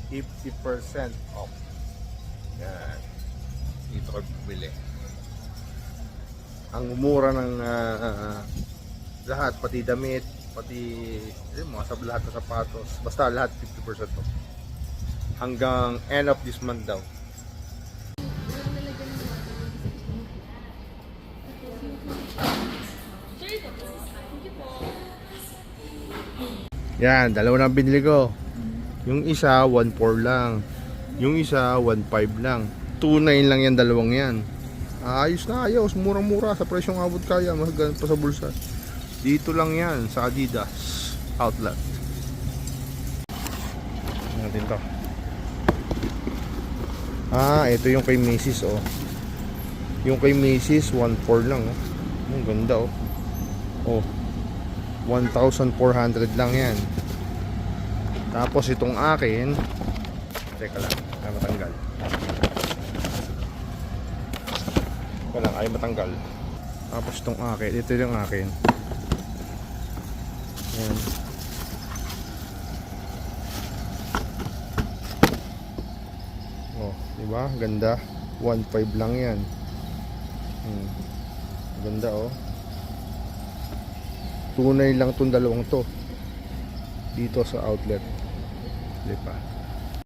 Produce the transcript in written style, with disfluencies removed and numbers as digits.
50% off. Yan. Dito ka bumili. Ang mura ng lahat, pati damit, pati lahat ng sapatos. Basta lahat 50% off. Hanggang end of this month daw. Yan, dalawa na binili ko. Yung isa 1.4 lang. Yung isa 1.5 lang. 2.9 lang yan, dalawang yan. Ayos na ayos, murang-mura sa presyong abot kaya, mahal pa sa bulsa. Dito lang yan sa Adidas outlet. Natin to. Ito yung kay Macy's oh. Yung kay Macy's 1.4 lang oh. Ang ganda oh. Oh. 1,400 lang yan. Tapos itong akin, teka lang, ay matanggal. Teka lang, ay matanggal. Tapos itong akin, ito yung akin. Ayan. Oh, diba? Ganda. 1.5 lang yan. Ganda oh. Tunay lang tong dalawang to dito sa outlet. Diba?